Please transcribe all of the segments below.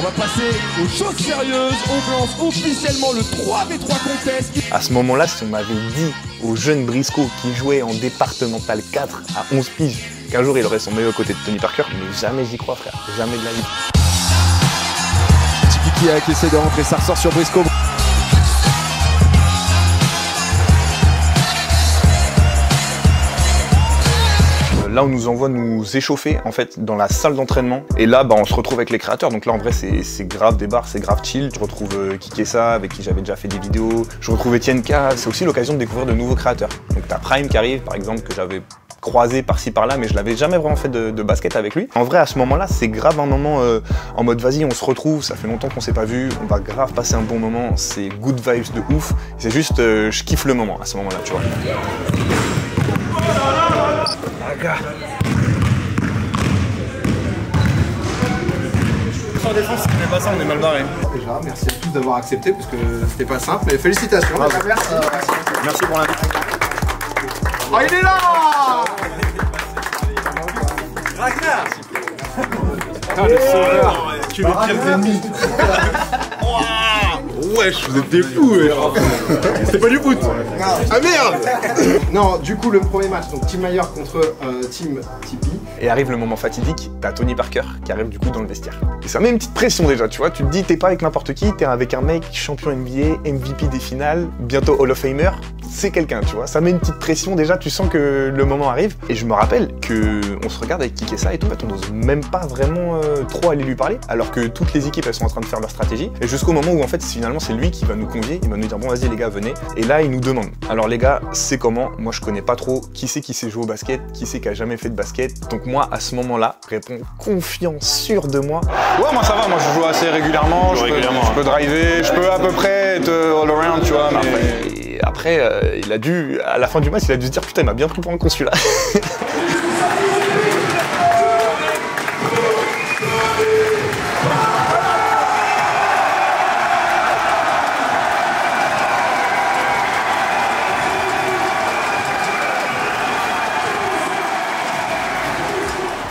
On va passer aux choses sérieuses. On lance officiellement le 3v3 contest. À ce moment-là, si on m'avait dit au jeune Briscoe qui jouait en départemental 4 à 11 piges qu'un jour il aurait son maillot aux côtés de Tony Parker, mais jamais j'y crois, frère. Jamais de la vie. Tipiki qui essaie de rentrer, ça ressort sur Briscoe. Là, on nous envoie nous échauffer en fait dans la salle d'entraînement. Et là, on se retrouve avec les créateurs. Donc là, en vrai, c'est grave des bars, c'est grave chill. Je retrouve Kikessa, avec qui j'avais déjà fait des vidéos. Je retrouve Etienne K. C'est aussi l'occasion de découvrir de nouveaux créateurs. Donc t'as Prime qui arrive, par exemple, que j'avais croisé par-ci par-là, mais je l'avais jamais vraiment fait de basket avec lui. En vrai, à ce moment-là, c'est grave un moment en mode vas-y, on se retrouve, ça fait longtemps qu'on s'est pas vu, on va grave passer un bon moment, c'est good vibes de ouf. C'est juste, je kiffe le moment à ce moment-là, tu vois. En défense, si pas ça, on est mal barré. Déjà, merci à tous d'avoir accepté parce que c'était pas simple, mais félicitations. Merci. Merci pour l'invitation. Oh, il est là! Ragnar! Ah, le sauveur! Tu es le pire ennemi! Wesh, vous êtes des fous! C'était pas du foot! Ah merde! Non, du coup, le premier match, donc Team Mayer contre Team Tipeee. Et arrive le moment fatidique, t'as Tony Parker qui arrive du coup dans le vestiaire. Et ça met une petite pression déjà, tu vois, tu te dis t'es pas avec n'importe qui, t'es avec un mec champion NBA, MVP des finales, bientôt Hall of Famer, c'est quelqu'un, tu vois. Ça met une petite pression déjà, tu sens que le moment arrive. Et je me rappelle que on se regarde avec Kikessa et tout, on n'ose même pas vraiment trop aller lui parler, alors que toutes les équipes elles sont en train de faire leur stratégie. Et jusqu'au moment où en fait finalement c'est lui qui va nous convier, il va nous dire bon vas-y les gars venez. Et là il nous demande, alors les gars c'est comment? Moi je connais pas trop, qui c'est qui sait jouer au basket, qui c'est qui a jamais fait de basket. Donc moi à ce moment-là, réponds confiant, sûr de moi. Ouais, moi ça va, moi je joue assez régulièrement, je peux driver, je peux à peu près être all around, tu vois. Mais... Et après, il a dû, à la fin du match, il a dû se dire putain, il m'a bien pris pour un con celui-là.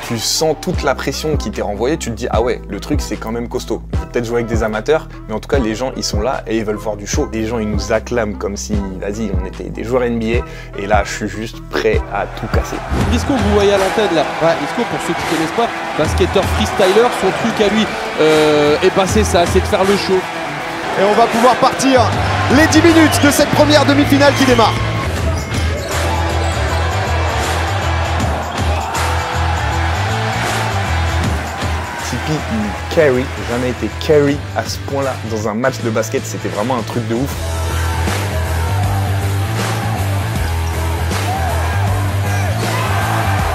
Tu sens toute la pression qui t'est renvoyée, tu te dis ah ouais, le truc c'est quand même costaud. Je vais peut-être jouer avec des amateurs, mais en tout cas les gens ils sont là et ils veulent voir du show. Les gens ils nous acclament comme si, vas-y, on était des joueurs NBA et là je suis juste prêt à tout casser. Briscoe, vous voyez à l'antenne là. Ouais, Briscoe, pour ceux qui connaissent pas, basketteur freestyler, son truc à lui est passé ça, c'est de faire le show. Et on va pouvoir partir les 10 minutes de cette première demi-finale qui démarre. Tipeee, il carry, j'ai jamais été carry à ce point-là dans un match de basket, c'était vraiment un truc de ouf.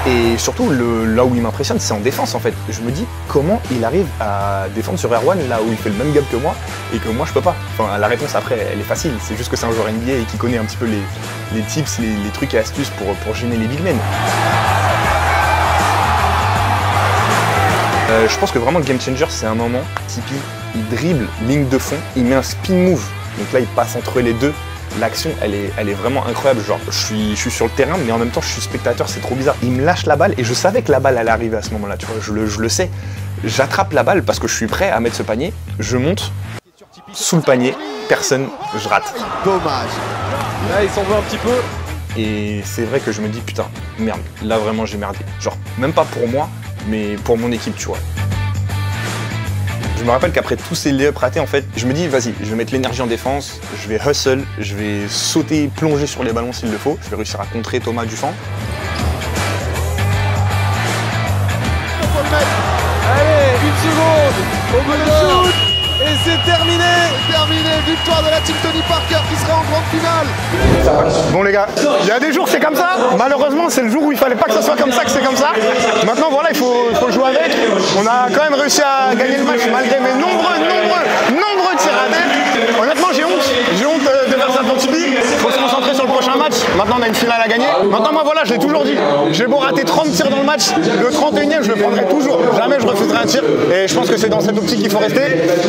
Et surtout, là où il m'impressionne, c'est en défense en fait. Je me dis comment il arrive à défendre sur Erwan là où il fait le même gap que moi et que moi je peux pas. Enfin, la réponse après, elle est facile. C'est juste que c'est un joueur NBA et qui connaît un petit peu les tips, les trucs et astuces pour gêner les big men. Je pense que vraiment le game changer, c'est un moment. Tipeee, il dribble, ligne de fond, il met un spin move. Donc là, il passe entre les deux. L'action, elle est vraiment incroyable. Genre, je suis sur le terrain, mais en même temps, je suis spectateur, c'est trop bizarre. Il me lâche la balle et je savais que la balle allait arriver à ce moment-là, tu vois, je le sais. J'attrape la balle parce que je suis prêt à mettre ce panier. Je monte sous le panier, personne, je rate. Dommage. Là, il s'en veut un petit peu. Et c'est vrai que je me dis, putain, merde, là vraiment j'ai merdé. Genre, même pas pour moi, mais pour mon équipe, tu vois. Je me rappelle qu'après tous ces lay-ups ratés, en fait, je me dis, vas-y, je vais mettre l'énergie en défense, je vais hustle, je vais sauter, plonger sur les ballons s'il le faut. Je vais réussir à contrer Thomas Dufan. Allez, une seconde. Au bout de shoot. Et c'est terminé. Victoire de la team Tony Parker qui sera en grande finale. Bon les gars, il y a des jours c'est comme ça. Malheureusement c'est le jour où il fallait pas que ça soit comme ça que c'est comme ça. Maintenant voilà, il faut jouer avec. On a quand même réussi à gagner le match malgré mes nombreux tirs ratés. Honnêtement j'ai honte de faire ça pour Tipeee. Faut se concentrer sur le prochain match. Maintenant on a une finale à gagner. Maintenant moi voilà, je l'ai toujours dit. J'ai beau rater 30 tirs dans le match, le 31e je le prendrai toujours. Jamais je refuserai un tir. Et je pense que c'est dans cette optique qu'il faut rester.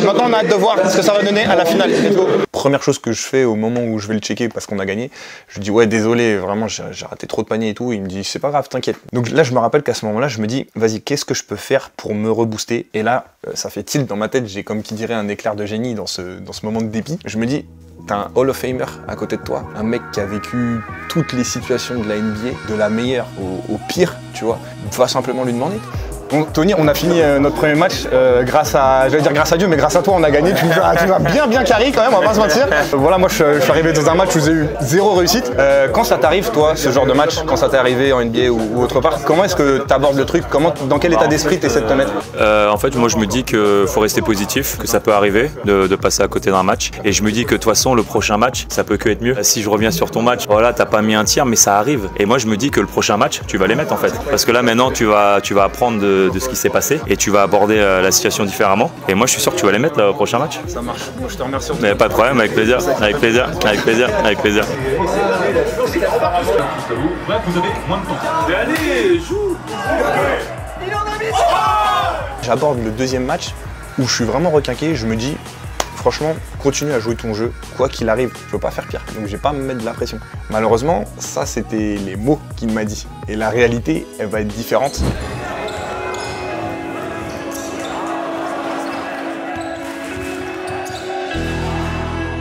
Maintenant on a hâte de voir ce que ça va donner à la finale. Let's go. première chose que je fais au moment où je vais le checker parce qu'on a gagné, je lui dis ouais désolé, vraiment j'ai raté trop de paniers et tout. Il me dit c'est pas grave, t'inquiète. Donc là je me rappelle qu'à ce moment-là je me dis vas-y, qu'est-ce que je peux faire pour me rebooster? Et là ça fait tilt dans ma tête, j'ai comme qui dirait un éclair de génie dans ce moment de dépit. Je me dis t'as un Hall of Famer à côté de toi, un mec qui a vécu toutes les situations de la NBA, de la meilleure au pire, tu vois. Va simplement lui demander. Bon, Tony, on a fini notre premier match grâce à, j'allais dire grâce à Dieu, mais grâce à toi on a gagné. Tu nous as bien carré quand même, on va pas se mentir. Voilà, moi je suis arrivé dans un match où j'ai eu 0 réussite. Quand ça t'arrive, toi, ce genre de match, quand ça t'est arrivé en NBA ou autre part, comment est-ce que tu abordes le truc? Dans quel état d'esprit tu essaies de te mettre? En fait, moi je me dis qu'il faut rester positif, que ça peut arriver de passer à côté d'un match. Et je me dis que de toute façon, le prochain match, ça peut que être mieux. Si je reviens sur ton match, voilà, t'as pas mis un tir, mais ça arrive. Et moi je me dis que le prochain match, tu vas les mettre en fait. Parce que là maintenant, tu vas apprendre de ce qui s'est passé et tu vas aborder la situation différemment. Et moi je suis sûr que tu vas les mettre là, au prochain match. Ça marche, moi je te remercie. Mais pas de problème, avec plaisir, avec plaisir, avec plaisir, avec plaisir. Vous avez moins de temps. Allez, joue. J'aborde le deuxième match où je suis vraiment requinqué, je me dis franchement, continue à jouer ton jeu, quoi qu'il arrive, je peux pas faire pire, donc je vais pas me mettre de la pression. Malheureusement, ça c'était les mots qu'il m'a dit, et la réalité, elle va être différente.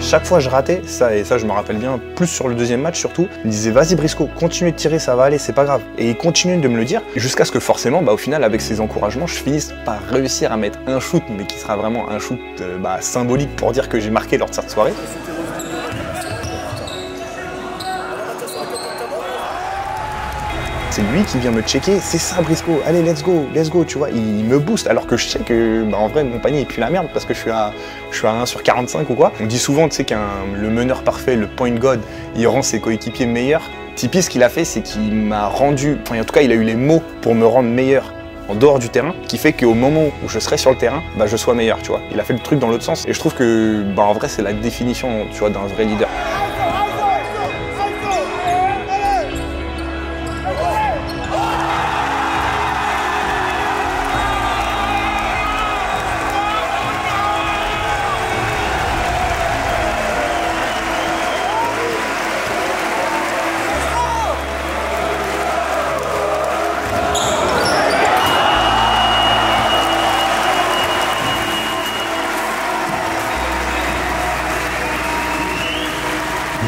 Chaque fois je ratais, et ça je me rappelle bien, plus sur le deuxième match surtout, il me disait vas-y Briscoe, continue de tirer, ça va aller, c'est pas grave. Et il continue de me le dire, jusqu'à ce que forcément, au final avec ses encouragements, je finisse par réussir à mettre un shoot, mais qui sera vraiment un shoot symbolique pour dire que j'ai marqué lors de cette soirée. C'est lui qui vient me checker, c'est ça Briscoe, allez let's go, tu vois, il me booste alors que je sais que en vrai mon panier est plus la merde parce que je suis à 1 sur 45 ou quoi. On dit souvent tu sais le meneur parfait, le point god, il rend ses coéquipiers meilleurs. Tipeee ce qu'il a fait c'est qu'il m'a rendu, en tout cas il a eu les mots pour me rendre meilleur en dehors du terrain, qui fait qu'au moment où je serai sur le terrain, je sois meilleur, tu vois. Il a fait le truc dans l'autre sens et je trouve que en vrai c'est la définition, tu vois, d'un vrai leader.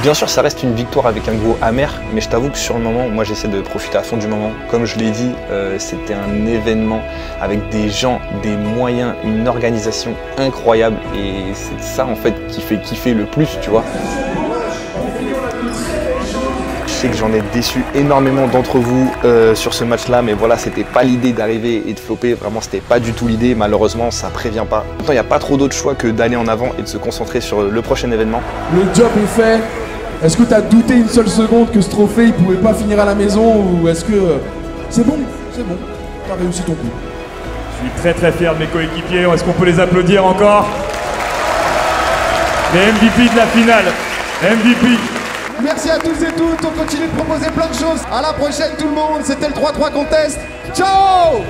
Bien sûr, ça reste une victoire avec un goût amer, mais je t'avoue que sur le moment, moi j'essaie de profiter à fond du moment. Comme je l'ai dit, c'était un événement avec des gens, des moyens, une organisation incroyable et c'est ça en fait qui fait kiffer le plus, tu vois. Je sais que j'en ai déçu énormément d'entre vous sur ce match-là, mais voilà, c'était pas l'idée d'arriver et de flopper, vraiment c'était pas du tout l'idée, malheureusement ça prévient pas. Pourtant, il n'y a pas trop d'autre choix que d'aller en avant et de se concentrer sur le prochain événement. Le job est fait. Est-ce que tu as douté une seule seconde que ce trophée il pouvait pas finir à la maison ou est-ce que c'est bon, tu as réussi ton coup. Je suis très fier de mes coéquipiers, est-ce qu'on peut les applaudir encore? Les MVP de la finale, MVP. Merci à tous et toutes, on continue de proposer plein de choses. À la prochaine tout le monde, c'était le 3-3 contest. Ciao!